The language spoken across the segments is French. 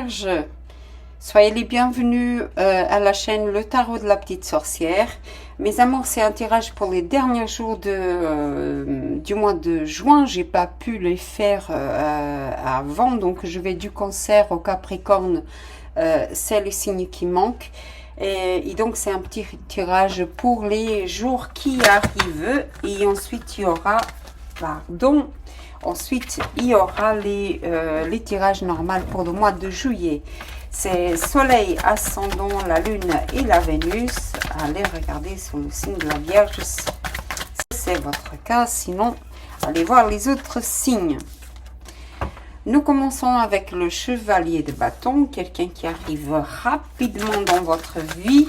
Vierge, soyez les bienvenus à la chaîne Le Tarot de la Petite Sorcière. Mes amours, c'est un tirage pour les derniers jours du mois de juin. J'ai pas pu les faire avant, donc je vais du Cancer au Capricorne. C'est les signes qui manquent. Et donc c'est un petit tirage pour les jours qui arrivent. Et ensuite il y aura, ensuite il y aura les tirages normaux pour le mois de juillet. C'est Soleil, Ascendant, la Lune et la Vénus. Allez regarder sur le signe de la Vierge si c'est votre cas. Sinon, allez voir les autres signes. Nous commençons avec le Chevalier de bâton, quelqu'un qui arrive rapidement dans votre vie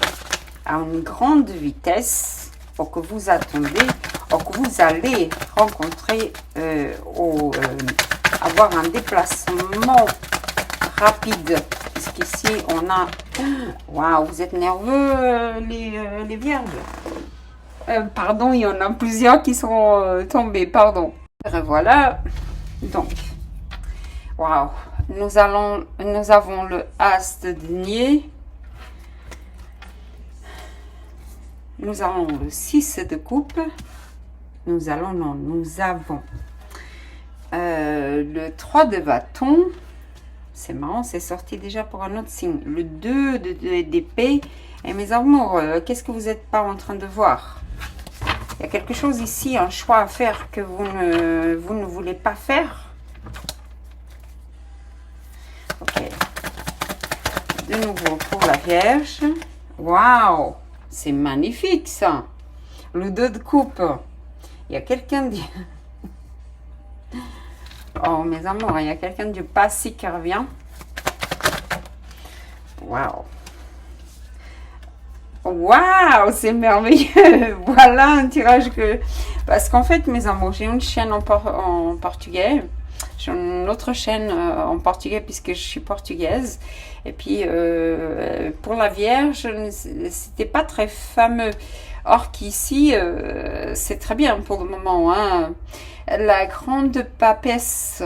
à une grande vitesse, pour que vous attendez, ou que vous allez rencontrer, avoir un déplacement rapide. Puisqu'ici on a... Waouh, vous êtes nerveux les vierges. Pardon, il y en a plusieurs qui sont tombés, pardon. Voilà, donc... Waouh, nous avons le As de denier. Nous avons le 6 de coupe. Nous avons le 3 de bâton. C'est marrant, c'est sorti déjà pour un autre signe. Le 2 d'épée. Et mes amours, qu'est-ce que vous n'êtes pas en train de voir? Il y a quelque chose ici, un choix à faire que vous ne voulez pas faire. Ok. De nouveau pour la Vierge. Waouh, c'est magnifique ça. Le 2 de coupe. Il y a quelqu'un de... Oh mes amours, il y a quelqu'un du passé qui revient. Waouh. Waouh, c'est merveilleux. Voilà un tirage que... Parce qu'en fait, mes amours, j'ai une chaîne en portugais. J'ai une autre chaîne en portugais puisque je suis portugaise. Et puis, pour la Vierge, c'était pas très fameux. Or qu'ici, c'est très bien pour le moment. Hein. La grande papesse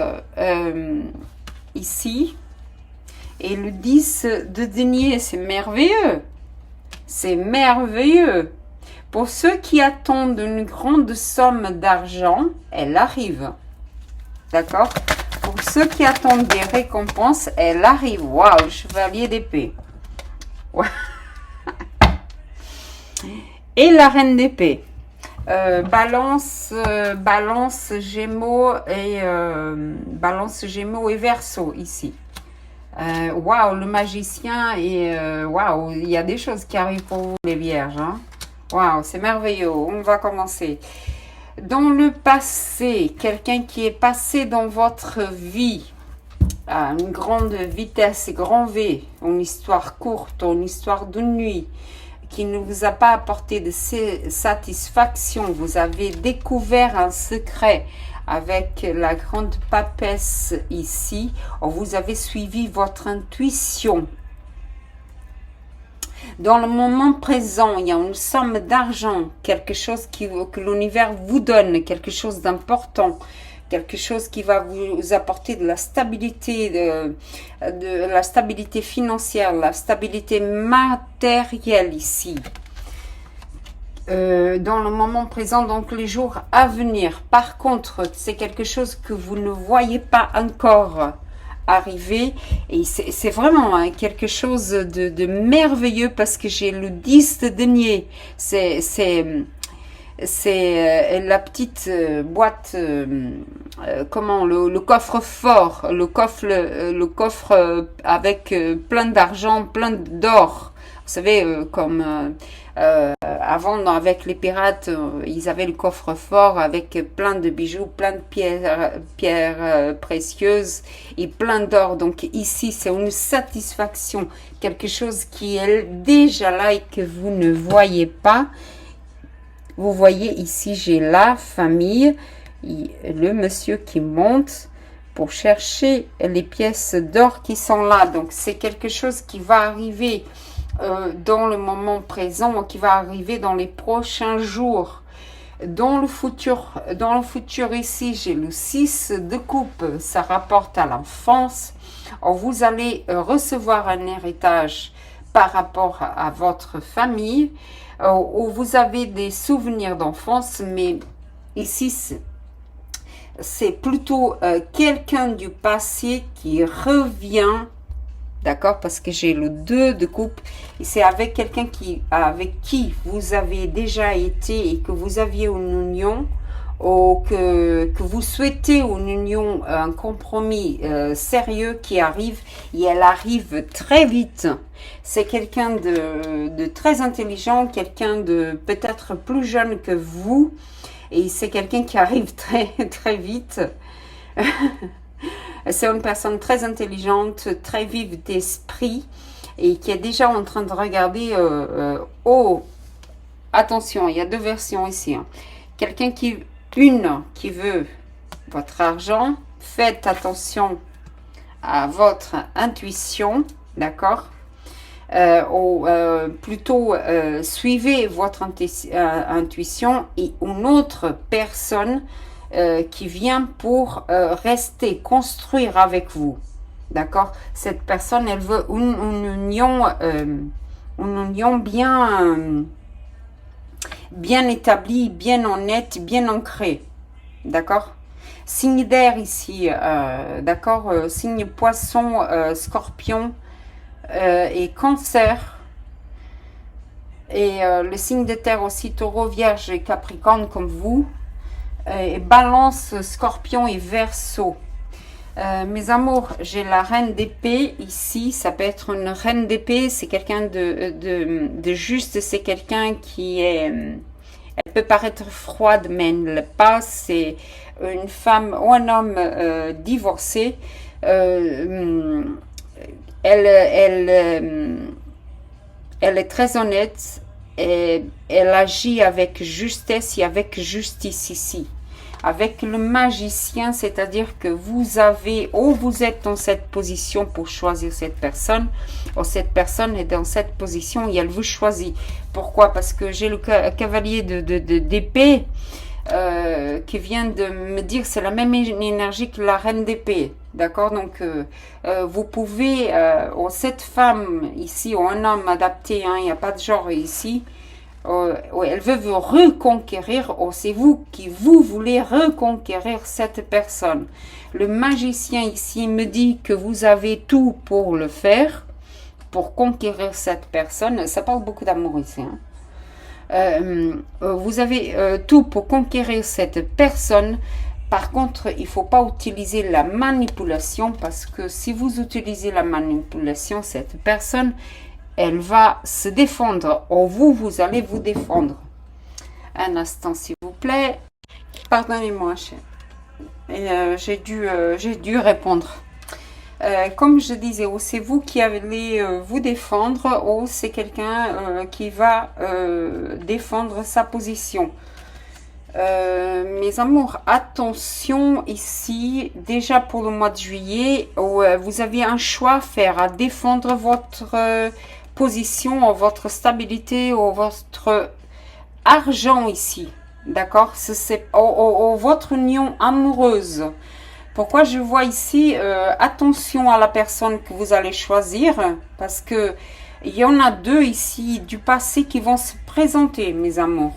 ici. Et le 10 de denier, c'est merveilleux. C'est merveilleux. Pour ceux qui attendent une grande somme d'argent, elle arrive. D'accord? Pour ceux qui attendent des récompenses, elle arrive. Waouh, chevalier d'épée. Ouais. Et la reine d'épée. Balance, Gémeaux et Verseau ici. Waouh, le magicien et waouh, il y a des choses qui arrivent pour vous les vierges. Hein? Waouh, c'est merveilleux. On va commencer. Dans le passé, quelqu'un qui est passé dans votre vie à une grande vitesse, grand V, une histoire courte, une histoire de nuit, qui ne vous a pas apporté de satisfaction. Vous avez découvert un secret avec la grande papesse ici. Vous avez suivi votre intuition. Dans le moment présent, il y a une somme d'argent, quelque chose que l'univers vous donne, quelque chose d'important, quelque chose qui va vous apporter de la stabilité, de la stabilité financière, la stabilité matérielle ici. Dans le moment présent, donc les jours à venir. Par contre, c'est quelque chose que vous ne voyez pas encore arriver et c'est vraiment hein, quelque chose de merveilleux parce que j'ai le 10 de denier. C'est la petite boîte, comment le coffre-fort, le coffre avec plein d'argent, plein d'or. Vous savez, comme avant, avec les pirates, ils avaient le coffre-fort avec plein de bijoux, plein de pierres précieuses et plein d'or. Donc ici, c'est une satisfaction, quelque chose qui est déjà là et que vous ne voyez pas. Vous voyez ici, j'ai la famille, le monsieur qui monte pour chercher les pièces d'or qui sont là. Donc c'est quelque chose qui va arriver dans le moment présent, qui va arriver dans les prochains jours. Dans le futur ici, j'ai le 6 de coupe, ça rapporte à l'enfance. Vous allez recevoir un héritage par rapport à votre famille, où vous avez des souvenirs d'enfance, mais ici, c'est plutôt quelqu'un du passé qui revient. D'accord, parce que j'ai le 2 de coupe et c'est avec quelqu'un avec qui vous avez déjà été et que vous aviez une union ou que vous souhaitez une union, un compromis sérieux qui arrive et elle arrive très vite. C'est quelqu'un de très intelligent, quelqu'un de peut-être plus jeune que vous et c'est quelqu'un qui arrive très vite. C'est une personne très intelligente, très vive d'esprit et qui est déjà en train de regarder. Oh, attention, il y a deux versions ici. Hein. Quelqu'un qui veut votre argent, faites attention à votre intuition, d'accord? Ou plutôt suivez votre intuition et une autre personne qui vient pour rester, construire avec vous. D'accord? Cette personne, elle veut une union bien établie, bien honnête, bien ancrée. D'accord? Signe d'air ici, d'accord? Signe poisson, scorpion et cancer. Et le signe de terre aussi, taureau, vierge et capricorne comme vous. Et balance, scorpion et verseau. Mes amours, j'ai la reine d'épée ici. Ça peut être une reine d'épée. C'est quelqu'un de juste. C'est quelqu'un qui est... Elle peut paraître froide, mais elle ne l'est pas. C'est une femme ou un homme divorcé. Elle est très honnête. Et elle agit avec justesse et avec justice ici. Avec le magicien, c'est-à-dire que vous êtes dans cette position pour choisir cette personne, ou cette personne est dans cette position et elle vous choisit. Pourquoi? Parce que j'ai le cavalier d'épée qui vient de me dire c'est la même énergie que la reine d'épée. D'accord? Donc, vous pouvez, cette femme ici, ou un homme adapté, hein, il n'y a pas de genre ici, elle veut vous reconquérir, ou c'est vous qui voulez reconquérir cette personne. Le magicien ici me dit que vous avez tout pour le faire, pour conquérir cette personne. Ça parle beaucoup d'amour ici. Hein. Vous avez tout pour conquérir cette personne. Par contre, il ne faut pas utiliser la manipulation parce que si vous utilisez la manipulation, cette personne, elle va se défendre ou vous allez vous défendre. Un instant, s'il vous plaît. Pardonnez-moi, j'ai dû répondre. Comme je disais, ou c'est vous qui allez vous défendre ou c'est quelqu'un qui va défendre sa position. Mes amours, attention ici, déjà pour le mois de juillet, où vous avez un choix à faire, à défendre votre position, votre stabilité, ou votre argent ici, d'accord? C'est votre union amoureuse. Pourquoi je vois ici, attention à la personne que vous allez choisir, parce que il y en a deux ici du passé qui vont se présenter, mes amours.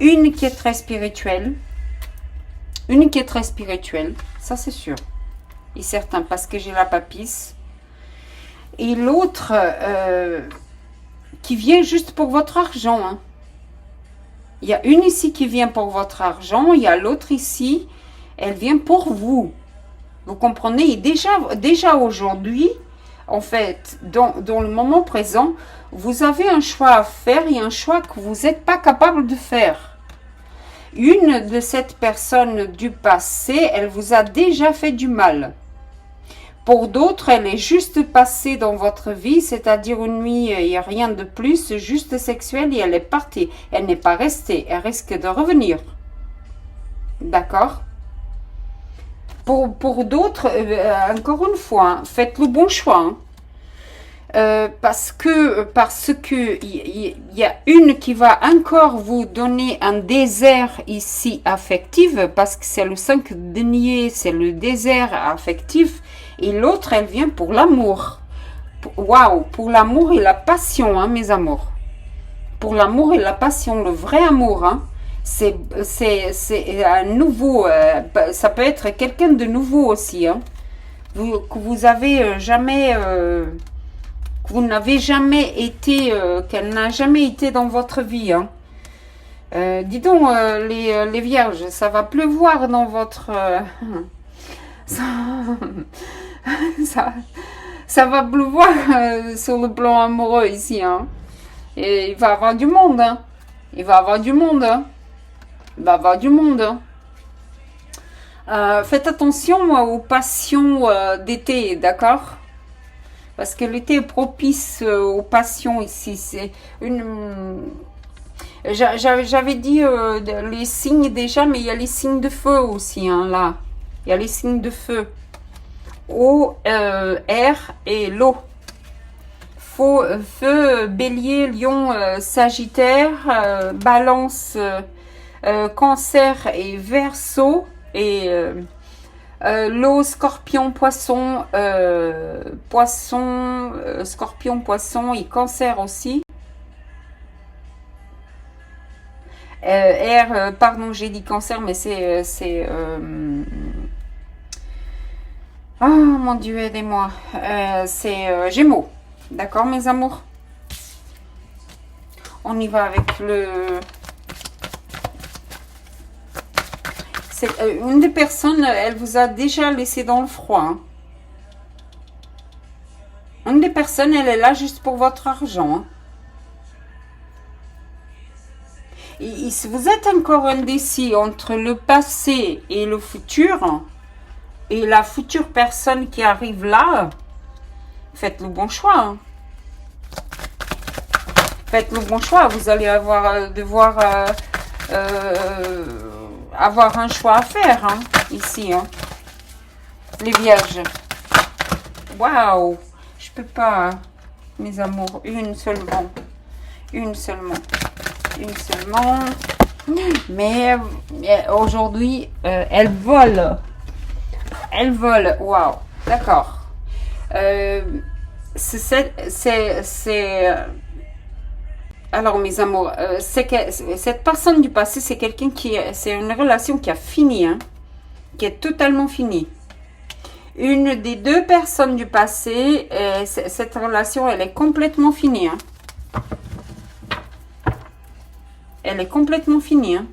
Une qui est très spirituelle. Ça c'est sûr. Et certain, parce que j'ai la papisse. Et l'autre qui vient juste pour votre argent. Hein. Il y a une ici qui vient pour votre argent. Il y a l'autre ici. Elle vient pour vous. Vous comprenez? Et déjà aujourd'hui, en fait, dans le moment présent, vous avez un choix à faire et un choix que vous n'êtes pas capable de faire. Une de cette personne du passé, elle vous a déjà fait du mal. Pour d'autres, elle est juste passée dans votre vie, c'est-à-dire une nuit, il n'y a rien de plus, juste sexuel et elle est partie. Elle n'est pas restée, elle risque de revenir. D'accord? Pour d'autres, encore une fois, hein, faites le bon choix. Hein. parce que il y a une qui va encore vous donner un désert ici affectif, parce que c'est le 5 denier, c'est le désert affectif, et l'autre elle vient pour l'amour. Waouh, pour l'amour et la passion, hein, mes amours. Pour l'amour et la passion, le vrai amour, hein. C'est un nouveau, ça peut être quelqu'un de nouveau aussi, hein. Que vous avez jamais, que vous n'avez jamais été, qu'elle n'a jamais été dans votre vie, hein. Dis donc, les vierges, ça va pleuvoir dans votre... ça, ça, ça va pleuvoir sur le plan amoureux ici, hein. Et il va y avoir du monde, hein. Il va y avoir du monde, hein. Il va y avoir du monde, hein. Faites attention aux passions d'été, d'accord? Parce que l'été est propice aux passions ici. C'est une... J'avais dit les signes déjà, mais il y a les signes de feu aussi, hein, là. Il y a les signes de feu. Eau, air et l'eau. Feu, bélier, lion, sagittaire, balance, cancer et verseau. Et l'eau, scorpion, poisson, scorpion, poisson et cancer aussi. Air, pardon, j'ai dit cancer, mais c'est oh mon Dieu, aidez-moi. C'est Gémeaux. D'accord, mes amours? On y va avec le... une des personnes, elle vous a déjà laissé dans le froid, hein. Une des personnes, elle est là juste pour votre argent, hein. Et si vous êtes encore indécis entre le passé et le futur, et la future personne qui arrive là, faites le bon choix, hein. Faites le bon choix. Vous allez devoir avoir un choix à faire, hein, ici, hein. Les vierges. Waouh. Je peux pas, hein, mes amours. Une seulement. Une seulement. Une seulement. Mais aujourd'hui, elle vole. Elle vole. Waouh. D'accord. Alors, mes amours, cette personne du passé, c'est quelqu'un c'est une relation qui a fini, hein, qui est totalement finie. Une des deux personnes du passé, cette relation, elle est complètement finie, hein. Elle est complètement finie, hein.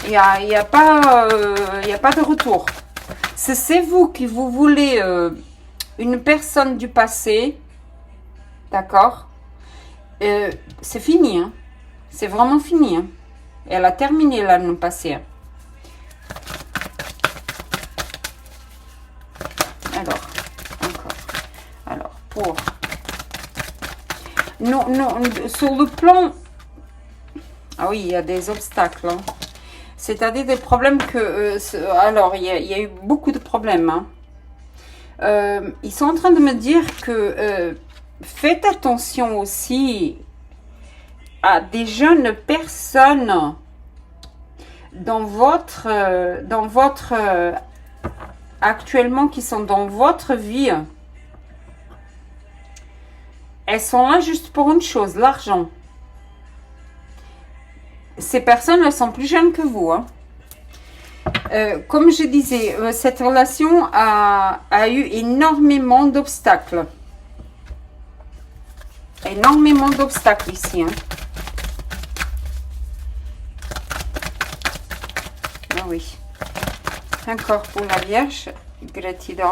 Il y a pas de retour. C'est vous qui vous voulez une personne du passé. D'accord? C'est fini, hein? C'est vraiment fini, hein? Elle a terminé l'année passée, hein? Alors, encore. Alors, pour... Non, sur le plan... Ah oui, il y a des obstacles, hein. C'est-à-dire des problèmes que... alors, il y a eu beaucoup de problèmes, hein. Ils sont en train de me dire que... faites attention aussi à des jeunes personnes actuellement qui sont dans votre vie. Elles sont là juste pour une chose, l'argent. Ces personnes, elles sont plus jeunes que vous, hein. Comme je disais, cette relation a eu énormément d'obstacles. Énormément d'obstacles ici, hein. Ah oui. Encore pour la Vierge. Gratitude.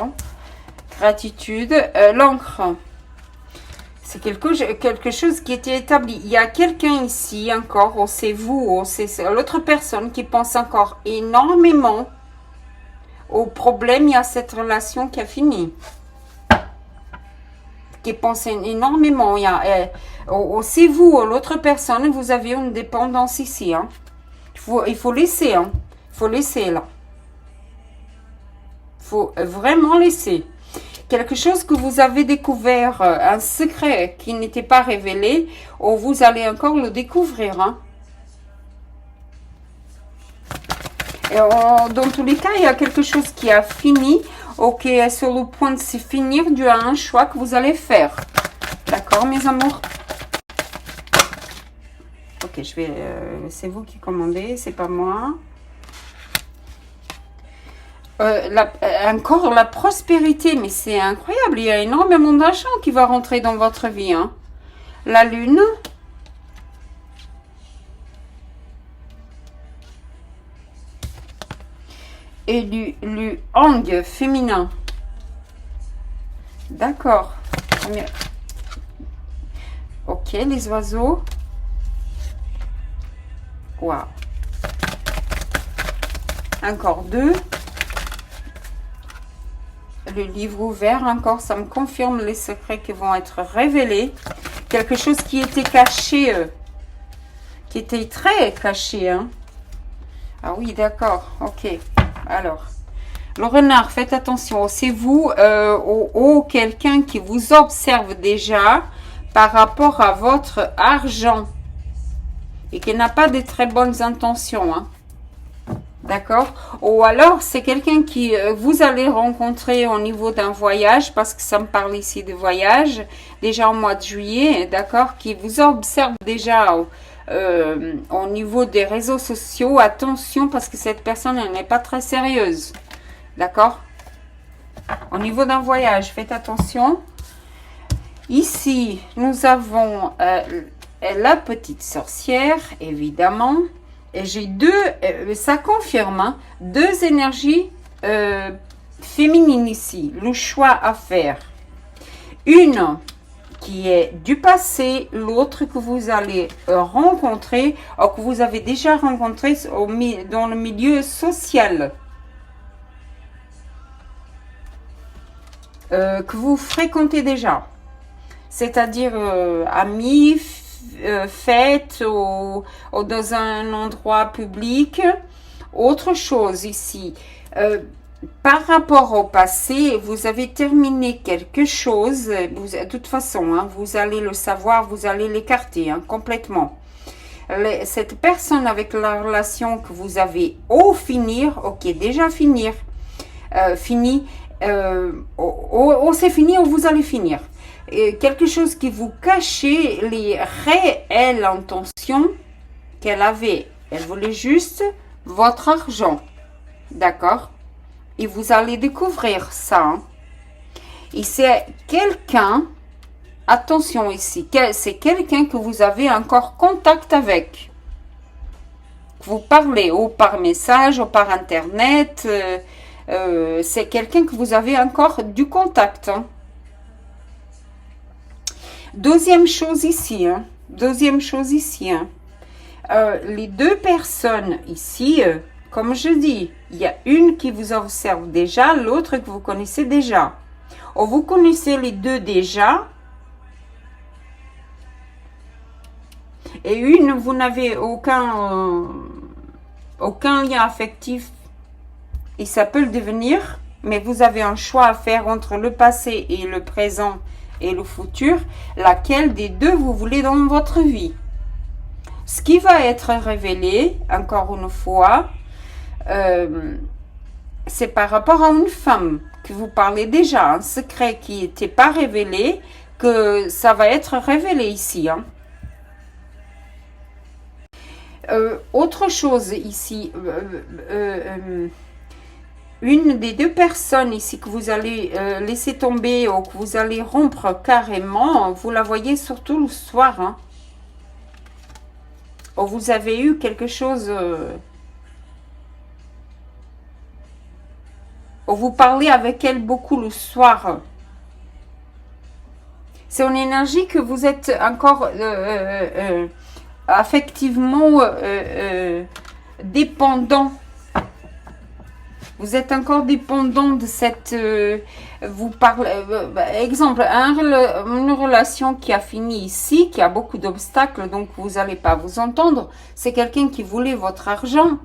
L'encre. C'est quelque chose qui était établi. Il y a quelqu'un ici encore, ou c'est vous, ou c'est l'autre personne qui pense encore énormément au problème. Il y a cette relation qui a fini. Qui pense énormément. C'est vous, l'autre personne, vous avez une dépendance ici, hein. Il faut laisser, hein. Il faut laisser là. Il faut vraiment laisser. quelque chose que vous avez découvert, un secret qui n'était pas révélé, ou vous allez encore le découvrir. Hein. Et dans tous les cas, il y a quelque chose qui a fini, ou qui est sur le point de se finir dû à un choix que vous allez faire. D'accord, mes amours? Ok, je vais. C'est vous qui commandez, c'est pas moi. Encore la prospérité, mais c'est incroyable. Il y a énormément d'argent qui va rentrer dans votre vie. Hein. La lune. Et du hang féminin. D'accord. Ok, les oiseaux. Waouh. Encore 2. Le livre ouvert, encore, ça me confirme les secrets qui vont être révélés. Quelque chose qui était caché, qui était très caché. Hein. Ah oui, d'accord, ok. Alors, le renard, faites attention. C'est vous ou quelqu'un qui vous observe déjà par rapport à votre argent et qui n'a pas de très bonnes intentions. Hein. D'accord? Ou alors, c'est quelqu'un qui vous allez rencontrer au niveau d'un voyage, parce que ça me parle ici de voyage, déjà au mois de juillet, d'accord? Qui vous observe déjà au niveau des réseaux sociaux. Attention, parce que cette personne, elle n'est pas très sérieuse. D'accord? Au niveau d'un voyage, faites attention. Ici, nous avons la petite sorcière, évidemment. Et j'ai ça confirme, hein, 2 énergies féminines ici. Le choix à faire. Une qui est du passé, l'autre que vous allez rencontrer, ou que vous avez déjà rencontré dans le milieu social. Que vous fréquentez déjà. C'est-à-dire amis, fêtes ou dans un endroit public. Autre chose ici, par rapport au passé, vous avez terminé quelque chose, de toute façon, hein, vous allez le savoir, vous allez l'écarter hein, complètement. Cette personne avec la relation que vous avez au finir, ok, déjà finir, fini, c'est fini ou vous allez finir. Quelque chose qui vous cachait les réelles intentions qu'elle avait. Elle voulait juste votre argent. D'accord? Et vous allez découvrir ça. Hein. Et c'est quelqu'un, attention ici, c'est quelqu'un que vous avez encore contact avec. Vous parlez ou par message ou par internet. C'est quelqu'un que vous avez encore du contact. Hein. Deuxième chose ici, hein. Les 2 personnes ici, comme je dis, il y a une qui vous observe déjà, l'autre que vous connaissez déjà. Ou vous connaissez les 2 déjà, et une, vous n'avez aucun lien affectif, et ça peut le devenir, mais vous avez un choix à faire entre le passé et le présent et le futur, laquelle des 2 vous voulez dans votre vie. Ce qui va être révélé, encore une fois, c'est par rapport à une femme que vous parlez déjà, un secret qui n'était pas révélé, que ça va être révélé ici. Hein. Autre chose ici, une des 2 personnes ici que vous allez laisser tomber ou que vous allez rompre carrément, vous la voyez surtout le soir. Hein. Ou vous avez eu quelque chose... ou vous parlez avec elle beaucoup le soir. C'est une énergie que vous êtes encore affectivement dépendant. Vous êtes encore dépendant de cette... vous parlez... exemple, une relation qui a fini ici, qui a beaucoup d'obstacles, donc vous n'allez pas vous entendre. C'est quelqu'un qui voulait votre argent.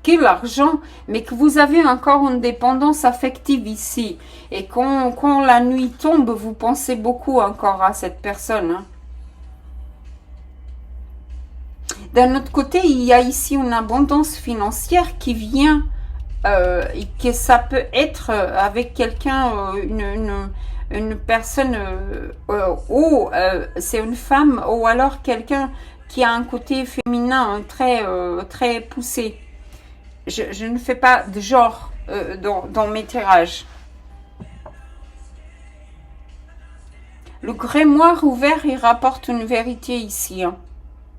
que l'argent, mais que vous avez encore une dépendance affective ici. Et quand la nuit tombe, vous pensez beaucoup encore à cette personne. Hein. D'un autre côté, il y a ici une abondance financière qui vient, et que ça peut être avec quelqu'un, une personne, ou c'est une femme, ou alors quelqu'un qui a un côté féminin très poussé. Je ne fais pas de genre dans mes tirages. Le grimoire ouvert, il rapporte une vérité ici. Hein.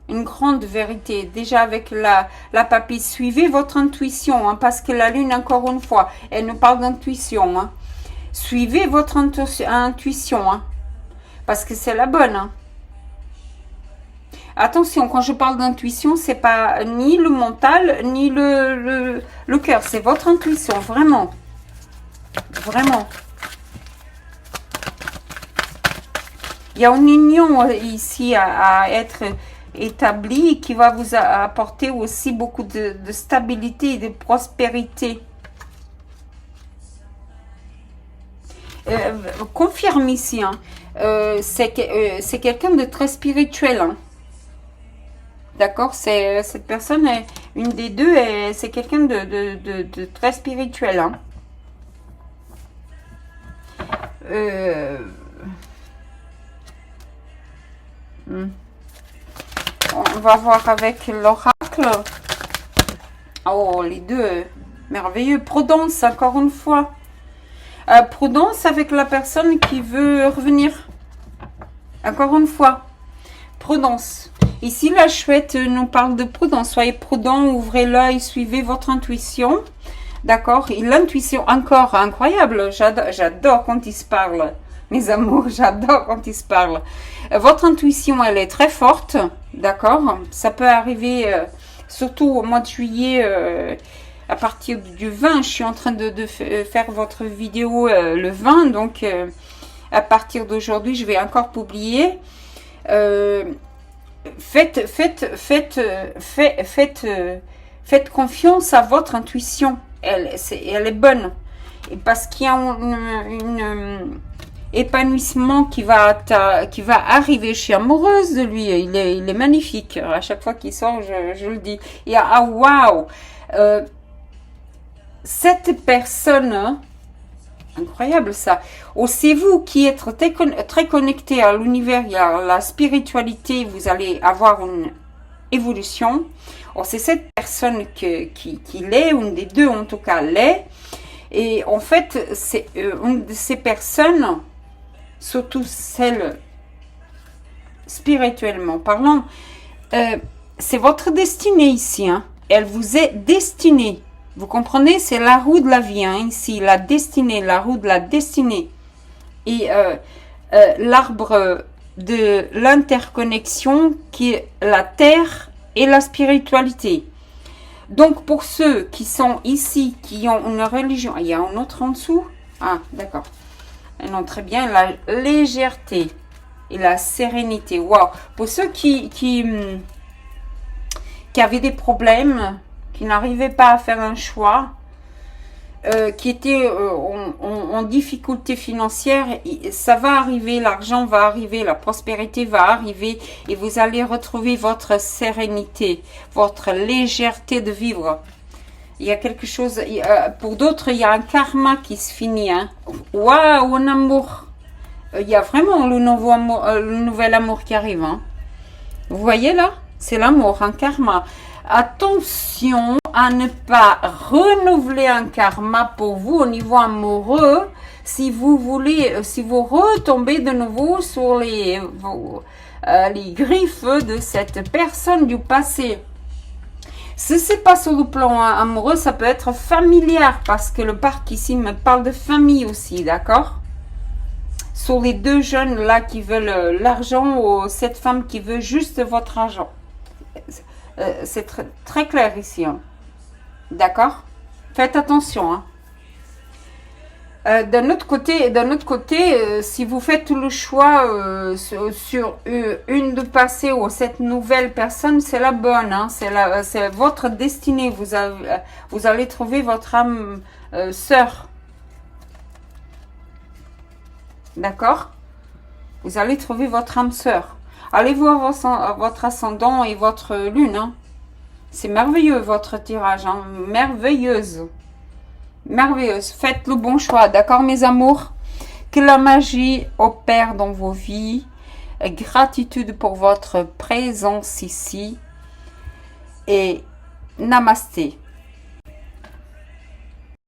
Une grande vérité. Déjà avec la papille, suivez votre intuition. Hein, parce que la lune, encore une fois, elle nous parle d'intuition. Hein. Suivez votre intuition. Hein, parce que c'est la bonne. Hein. Attention, quand je parle d'intuition, c'est pas ni le mental, ni le cœur. C'est votre intuition, vraiment. Vraiment. Il y a une union ici à être établie qui va vous apporter aussi beaucoup de stabilité et de prospérité. Confirme ici. Hein. C'est quelqu'un de très spirituel. Hein. D'accord, cette personne est une des deux, et c'est quelqu'un de très spirituel. Hein. On va voir avec l'oracle. Oh, les deux, merveilleux. Prudence, encore une fois. Prudence avec la personne qui veut revenir. Encore une fois. Prudence. Ici, la chouette nous parle de prudence. Soyez prudent, ouvrez l'œil, suivez votre intuition. D'accord? Et l'intuition, encore incroyable. J'adore quand il se parle. Mes amours, j'adore quand il se parle. Votre intuition, elle est très forte. D'accord? Ça peut arriver, surtout au mois de juillet, à partir du 20. Je suis en train de faire votre vidéo le 20. Donc, à partir d'aujourd'hui, je vais encore publier. Faites confiance à votre intuition. Elle est bonne. Et parce qu'il y a un épanouissement qui va arriver. Je suis amoureuse de lui. Il est magnifique. À chaque fois qu'il sort, je le dis. Et waouh! Cette personne, incroyable ça. Oh, c'est vous qui êtes très connecté à l'univers, à la spiritualité. Vous allez avoir une évolution. Oh, c'est cette personne qui l'est, une des deux en tout cas l'est. Et en fait, c'est une de ces personnes, surtout celle spirituellement parlant, c'est votre destinée ici. Hein. Elle vous est destinée. Vous comprenez? C'est la roue de la vie, hein, ici, la destinée, la roue de la destinée. Et l'arbre de l'interconnexion qui est la terre et la spiritualité. Donc, pour ceux qui sont ici, qui ont une religion... Il y a un autre en dessous? Ah, d'accord. Non, très bien. La légèreté et la sérénité. Waouh! Pour ceux qui avaient des problèmes, qui n'arrivaient pas à faire un choix, qui étaient en difficulté financière, ça va arriver, l'argent va arriver, la prospérité va arriver et vous allez retrouver votre sérénité, votre légèreté de vivre. Il y a quelque chose, pour d'autres, il y a un karma qui se finit. Hein. Waouh, un amour. Il y a vraiment le nouvel amour qui arrive. Hein. Vous voyez là? C'est l'amour, un karma. Attention à ne pas renouveler un karma pour vous au niveau amoureux si vous retombez de nouveau sur les griffes de cette personne du passé. Si c'est pas sur le plan amoureux, ça peut être familial parce que le parc ici me parle de famille aussi, d'accord? Sur les deux jeunes là qui veulent l'argent ou cette femme qui veut juste votre argent. C'est très clair ici. Hein. D'accord? Faites attention. Hein. D'un autre côté, si vous faites le choix sur une de passer ou cette nouvelle personne, c'est la bonne, hein, c'est votre destinée. Vous allez trouver votre âme sœur, d'accord? Vous allez trouver votre âme sœur. Allez voir votre ascendant et votre lune, hein. C'est merveilleux votre tirage, hein, merveilleuse. Merveilleuse. Faites le bon choix, d'accord mes amours? Que la magie opère dans vos vies. Gratitude pour votre présence ici. Et namasté.